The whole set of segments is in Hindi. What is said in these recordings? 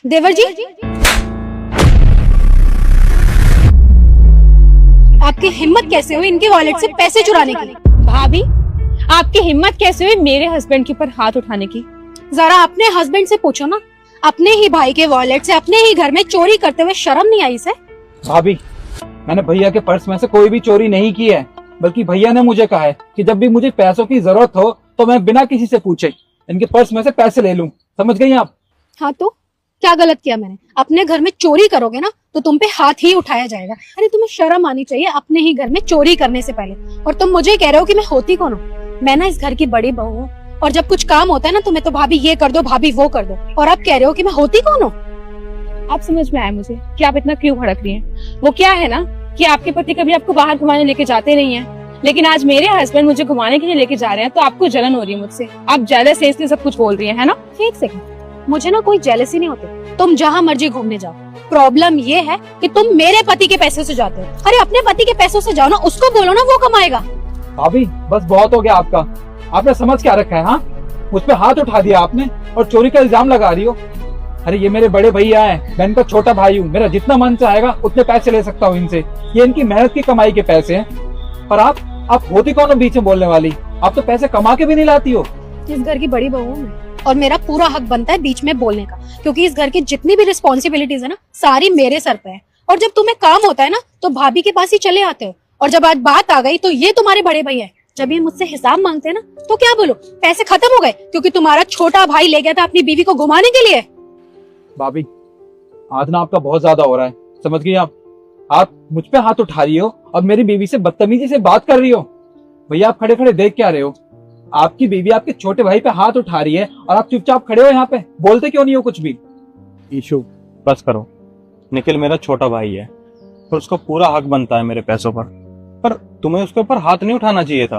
देवर जी, आपकी हिम्मत कैसे हुई इनके वॉलेट से पैसे चुराने की? भाभी, आपकी हिम्मत कैसे हुई मेरे हस्बैंड के ऊपर हाथ उठाने की? जरा अपने हस्बैंड से पूछो ना, अपने ही भाई के वॉलेट से अपने ही घर में चोरी करते हुए शर्म नहीं आई इसे? भाभी, मैंने भैया के पर्स में से कोई भी चोरी नहीं की है, बल्कि भैया ने मुझे कहा है कि जब भी मुझे पैसों की जरूरत हो तो मैं बिना किसी से पूछे इनके पर्स में से पैसे ले लूं। समझ गई आप? हाँ तो क्या गलत किया मैंने? अपने घर में चोरी करोगे ना तो तुम पे हाथ ही उठाया जाएगा। अरे तुम्हें शर्म आनी चाहिए अपने ही घर में चोरी करने से पहले। और तुम मुझे कह रहे हो कि मैं होती कौन हूँ? मैं ना इस घर की बड़ी बहू हूँ, और जब कुछ काम होता है ना तुम्हें तो भाभी ये कर दो, भाभी वो कर दो, और आप कह रहे हो कि मैं होती कौन हूँ? आप समझ में आया मुझे कि आप इतना क्यों भड़क रही हैं? वो क्या है ना कि आपके पति कभी आपको बाहर घुमाने लेके जाते नहीं है, लेकिन आज मेरे हस्बैंड मुझे घुमाने के लिए लेके जा रहे हैं तो आपको जलन हो रही है मुझसे। आप जेलस से इसलिए सब कुछ बोल रही है ना? एक सेकंड, मुझे ना कोई जेलसी नहीं होती। तुम जहाँ मर्जी घूमने जाओ, प्रॉब्लम ये है कि तुम मेरे पति के पैसे से जाते हो। अरे अपने पति के पैसों से जाओ ना, उसको बोलो ना, वो कमाएगा। भाभी बस बहुत हो गया आपका। आपने समझ क्या रखा है? हाँ, मुझ पे हाथ उठा दिया आपने और चोरी का इल्जाम लगा रही हो। अरे ये मेरे बड़े भैया हैं, मैं इनका छोटा भाई हूँ। मेरा जितना मन चाहेगा उतने पैसे ले सकता हूँ इनसे। ये इनकी मेहनत की कमाई के पैसे हैं। पर आप होती कौन हो बीच में बोलने वाली? आप तो पैसे कमा के भी नहीं लाती हो। इस घर की बड़ी बहू हूँ मैं, और मेरा पूरा हक बनता है बीच में बोलने का, क्योंकि इस घर की जितनी भी रिस्पॉन्सिबिलिटीज है ना, सारी मेरे सर पे है। और जब तुम्हें काम होता है ना तो भाभी के पास ही चले आते हो, और जब आज बात आ गई तो ये तुम्हारे बड़े भैया है। जब ये मुझसे हिसाब मांगते हैं ना तो क्या बोलो, पैसे खत्म हो गए क्योंकि तुम्हारा छोटा भाई ले गया था अपनी बीवी को घुमाने के लिए। भाभी आज ना आपका बहुत ज्यादा हो रहा है। समझ गई आप मुझ पे हाथ उठा रही हो और मेरी बीवी से बदतमीजी से बात कर रही हो। भैया आप खड़े खड़े देख क्या रहे हो? आपकी बीवी आपके छोटे भाई पे हाथ उठा रही है और आप चुपचाप खड़े हो यहाँ पे, बोलते क्यों नहीं हो कुछ भी? ईशु बस करो। निखिल मेरा छोटा भाई है और उसको पूरा हक बनता है मेरे पैसों पर तुम्हें उसके ऊपर हाथ नहीं उठाना चाहिए था।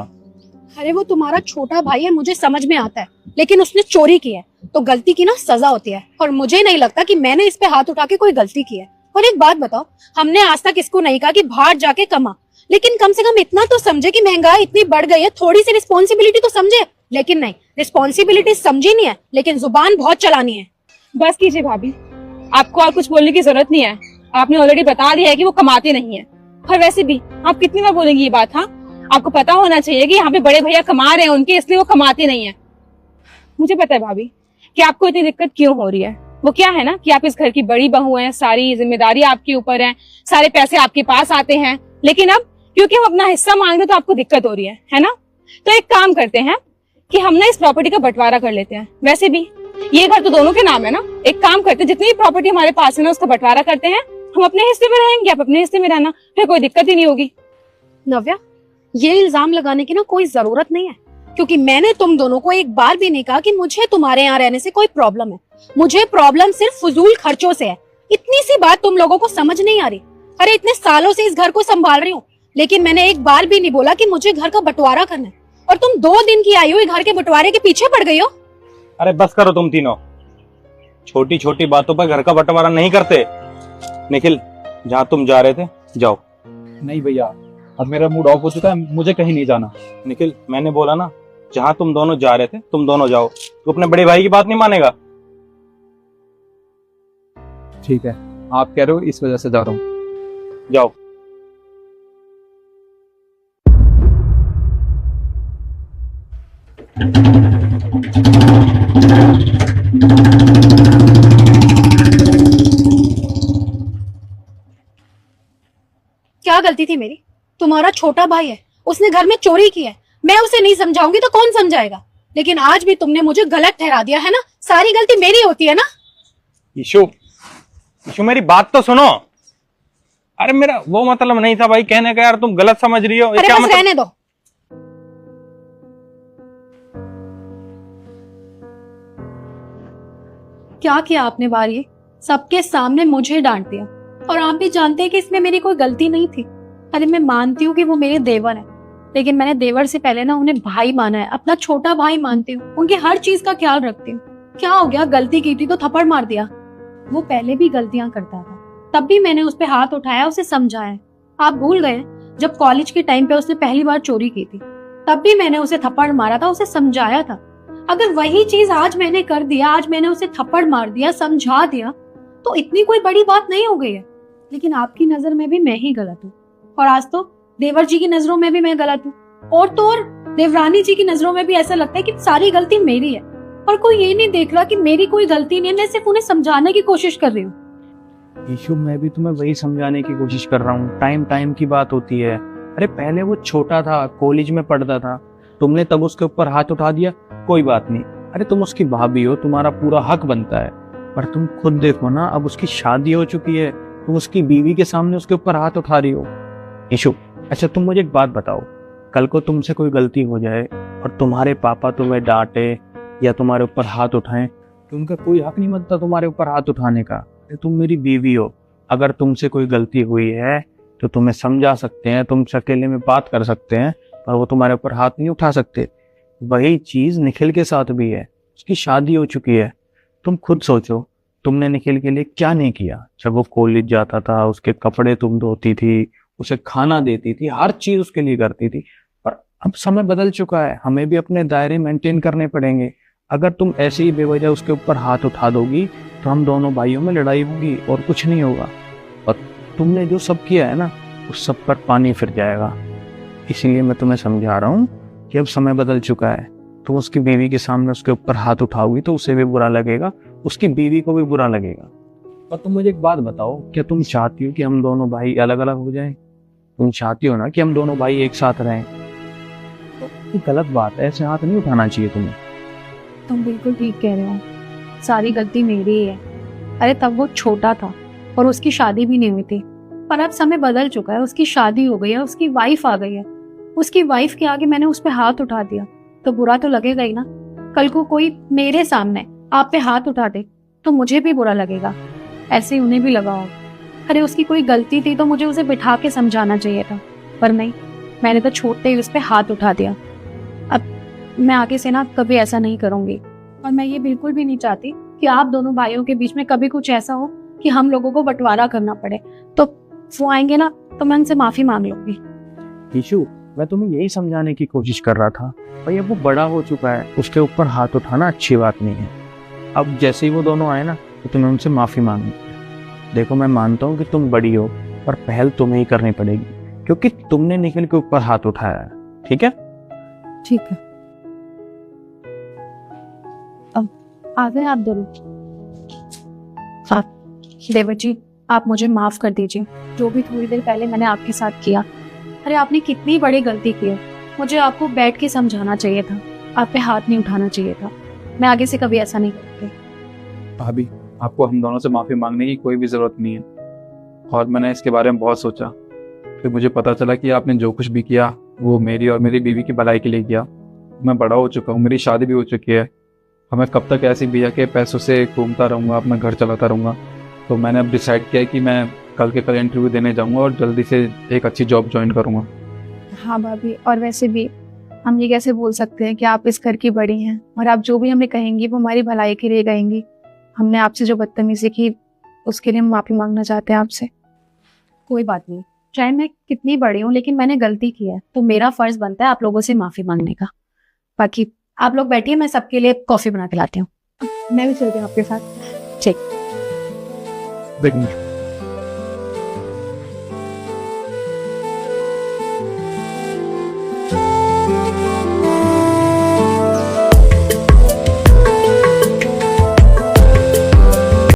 अरे वो तुम्हारा छोटा भाई है, मुझे समझ में आता है, लेकिन उसने चोरी की है तो गलती की ना सजा होती है, और मुझे नहीं लगता कि मैंने इस पे हाथ उठा के कोई गलती की है। और एक बात बताओ, हमने आज तक इसको नहीं कहा कि बाहर जाके कमा, लेकिन कम से कम इतना तो समझे कि महंगाई इतनी बढ़ गई है, थोड़ी सी रिस्पॉन्सिबिलिटी तो समझे। लेकिन नहीं, रिस्पॉन्सिबिलिटी समझी नहीं है, लेकिन जुबान बहुत चलानी है। बस कीजिए भाभी, आपको और कुछ बोलने की जरूरत नहीं है। आपने ऑलरेडी बता दिया है कि वो कमाते नहीं है। और वैसे भी आप कितनी बार बोलेंगी ये बात? हाँ, आपको पता होना चाहिए कि यहाँ पे बड़े भैया कमा रहे हैं उनके, इसलिए वो कमाते नहीं है। मुझे पता है भाभी कि आपको इतनी दिक्कत क्यों हो रही है। वो क्या है ना कि आप इस घर की बड़ी बहू हैं, सारी जिम्मेदारी आपके ऊपर है, सारे पैसे आपके पास आते हैं, लेकिन अब क्योंकि हम अपना हिस्सा मांग रहे हैं तो आपको दिक्कत हो रही है ना? तो एक काम करते हैं कि हम ना इस प्रॉपर्टी का बंटवारा कर लेते हैं। वैसे भी ये घर तो दोनों के नाम है ना। एक काम करते हैं, जितनी प्रॉपर्टी हमारे पास है ना उसका बंटवारा करते हैं। हम अपने हिस्से में रहेंगे, आप अपने हिस्से में रहना, फिर कोई दिक्कत ही नहीं होगी। नव्या, ये इल्जाम लगाने की ना कोई जरूरत नहीं है, क्योंकि मैंने तुम दोनों को एक बार भी नहीं कहा कि मुझे तुम्हारे यहाँ रहने से कोई प्रॉब्लम है। मुझे प्रॉब्लम सिर्फ फजूल खर्चों से है। इतनी सी बात तुम लोगों को समझ नहीं आ रही। अरे इतने सालों से इस घर को संभाल रही हूँ, लेकिन मैंने एक बार भी नहीं बोला कि मुझे घर का बंटवारा करना है, और तुम 2 दिन की आई हुई घर के बंटवारे के पीछे पड़ गई हो। अरे बस करो तुम तीनों, छोटी छोटी बातों पर घर का बंटवारा नहीं करते। निखिल जहाँ तुम जा रहे थे जाओ। नहीं भैया, अब मेरा मूड ऑफ हो चुका है, मुझे कहीं नहीं जाना। निखिल मैंने बोला ना, जहाँ तुम दोनों जा रहे थे तुम दोनों जाओ। तू अपने बड़े भाई की बात नहीं मानेगा? ठीक है, आप कह रहे हो इस वजह से जा रहा हूँ। जाओ। क्या गलती थी मेरी? तुम्हारा छोटा भाई है, उसने घर में चोरी की है, मैं उसे नहीं समझाऊंगी तो कौन समझाएगा? लेकिन आज भी तुमने मुझे गलत ठहरा दिया है ना। सारी गलती मेरी होती है ना। ईशु मेरी बात तो सुनो। अरे मेरा वो मतलब नहीं था भाई कहने का, यार तुम गलत समझ रही हो। अरे क्या बस मतलब? रहने दो। क्या किया आपने बार? ये सबके सामने मुझे डांट दिया, और आप भी जानते हैं कि इसमें मेरी कोई गलती नहीं थी। अरे मैं मानती हूँ कि वो मेरे देवर हैं, लेकिन मैंने देवर से पहले ना उन्हें भाई माना है, अपना छोटा भाई मानती हूँ, उनकी हर चीज का ख्याल रखती हूँ। क्या हो गया, गलती की थी तो थप्पड़ मार दिया? वो पहले भी गलतियां करता था, तब भी मैंने उस पे हाथ उठाया, उसे समझाया। आप भूल गए जब कॉलेज के टाइम पे उसने पहली बार चोरी की थी, तब भी मैंने उसे थप्पड़ मारा था, उसे समझाया था। अगर वही चीज आज मैंने कर दिया, आज मैंने उसे थप्पड़ मार दिया, समझा दिया, तो इतनी कोई बड़ी बात नहीं हो गई है। लेकिन आपकी नजर में भी मैं ही गलत हूँ, और आज तो देवर जी की नजरों में भी मैं गलत हूँ, और तो और देवरानी जी की नजरों में भी ऐसा लगता है कि सारी गलती मेरी है, और कोई ये नहीं देख रहा कि मेरी कोई गलती नहीं है। मैं सिर्फ उन्हें समझाने की कोशिश कर रही हूँ। ईशु, मैं भी तुम्हें वही समझाने की कोशिश कर रहा हूँ। टाइम टाइम की बात होती है। अरे पहले वो छोटा था, कॉलेज में पढ़ता था, तुमने तब उसके ऊपर हाथ उठा दिया, कोई बात नहीं। अरे तुम उसकी भाभी हो, तुम्हारा पूरा हक बनता है। पर तुम खुद देखो ना, अब उसकी शादी हो चुकी है, तुम उसकी बीवी के सामने उसके ऊपर हाथ उठा रही हो। ईशु, अच्छा तुम मुझे एक बात बताओ, कल को तुमसे कोई गलती हो जाए और तुम्हारे पापा तुम्हें डांटे या तुम्हारे ऊपर हाथ उठाएं, तो उनका कोई हक नहीं बनता तुम्हारे ऊपर हाथ उठाने का। तुम मेरी बीवी हो, अगर तुमसे कोई गलती हुई है तो तुम्हें समझा सकते हैं, तुम अकेले में बात कर सकते हैं, पर वो तुम्हारे ऊपर हाथ नहीं उठा सकते। वही चीज निखिल के साथ भी है, उसकी शादी हो चुकी है। तुम खुद सोचो, तुमने निखिल के लिए क्या नहीं किया। जब वो कॉलेज जाता था, उसके कपड़े तुम धोती थी, उसे खाना देती थी, हर चीज उसके लिए करती थी। पर अब समय बदल चुका है, हमें भी अपने दायरे मेंटेन करने पड़ेंगे। अगर तुम ऐसे ही बेवजह उसके ऊपर हाथ उठा दोगी तो हम दोनों भाइयों में लड़ाई होगी और कुछ नहीं होगा। और तुमने जो सब किया है ना, उस सब पर पानी फिर जाएगा। इसीलिए मैं तुम्हें समझा रहा हूँ कि अब समय बदल चुका है। तुम उसकी बीवी के सामने उसके ऊपर हाथ उठाओगी तो उसे भी बुरा लगेगा, उसकी बीवी को भी बुरा लगेगा। पर तुम मुझे एक बात बताओ, क्या तुम चाहती हो कि हम दोनों भाई अलग अलग हो जाएं? तुम चाहती हो ना कि हम दोनों भाई एक साथ रहें? तो ये गलत बात है, ऐसे हाथ नहीं उठाना चाहिए तुम्हें। तुम बिल्कुल ठीक कह रहे हो, सारी गलती मेरी ही है। अरे तब वो छोटा था और उसकी शादी भी नहीं हुई थी, पर अब समय बदल चुका है, उसकी शादी हो गई है, उसकी वाइफ आ गई है। उसकी वाइफ के आगे मैंने उस पर हाथ उठा दिया तो बुरा तो लगेगा ही ना। कल को कोई मेरे सामने आप पे हाथ उठा दे तो मुझे भी बुरा लगेगा, ऐसे ही उन्हें भी लगा होगा। अरे उसकी कोई गलती थी तो मुझे उसे बिठा के समझाना चाहिए था, पर नहीं, मैंने तो छोड़ते ही उस पर हाथ उठा दिया। अब मैं आगे से ना कभी ऐसा नहीं करूंगी, और मैं ये बिल्कुल भी नहीं चाहती कि आप दोनों भाइयों के बीच में कभी कुछ ऐसा हो कि हम लोगों को बंटवारा करना पड़े। तो वो आएंगे ना तो मैं उनसे माफी मांग लूंगी। ईशु, मैं तुम्हें यही समझाने की कोशिश कर रहा था, भाई अब वो बड़ा हो चुका है, उसके ऊपर हाथ उठाना अच्छी बात नहीं है। अब जैसे ही वो दोनों आए ना तो तुम्हें उनसे माफी मांगनी है। देखो मैं मानता हूँ कि तुम बड़ी हो, पर पहल तुम्हें ही करनी पड़ेगी, क्योंकि तुमने निखिल के ऊपर हाथ उठाया है। ठीक है? ठीक है, अब आ गए आप दोनों। हाँ देवर जी, आप मुझे माफ कर दीजिए, जो भी थोड़ी देर पहले मैंने आपके साथ किया। अरे आपने कितनी बड़ी गलती की है, मुझे आपको बैठ के समझाना चाहिए था, आप पे हाथ नहीं उठाना चाहिए था। मैं आगे से कभी ऐसा नहीं करूँगी। भाभी, आपको हम दोनों से माफी मांगने की कोई भी जरूरत नहीं है। और मैंने इसके बारे में बहुत सोचा, फिर मुझे पता चला कि आपने जो कुछ भी किया वो मेरी और मेरी बीवी की भलाई के लिए किया। मैं बड़ा हो चुका हूँ, मेरी शादी भी हो चुकी है, हमें कब तक ऐसी भैया के पैसों से घूमता रहूँगा, अपना घर चलाता रहूँगा। तो मैंने अब डिसाइड किया है कि मैं कल के कल इंटरव्यू देने जाऊँगा और जल्दी से एक अच्छी जॉब ज्वाइन करूँगा। हाँ भाभी, और वैसे भी हम ये कैसे बोल सकते हैं कि आप इस घर की बड़ी हैं, और आप जो भी हमें कहेंगी वो हमारी भलाई के लिए कहेंगी। हमने आपसे जो बदतमीजी की उसके लिए हम माफी मांगना चाहते हैं आपसे। कोई बात नहीं, चाहे मैं कितनी बड़ी हूँ, लेकिन मैंने गलती की है तो मेरा फर्ज बनता है आप लोगों से माफी मांगने का। बाकी आप लोग बैठिए, मैं सबके लिए कॉफी बना के लाती हूँ। मैं भी चलती हूँ आपके साथ। ठीक। देखिए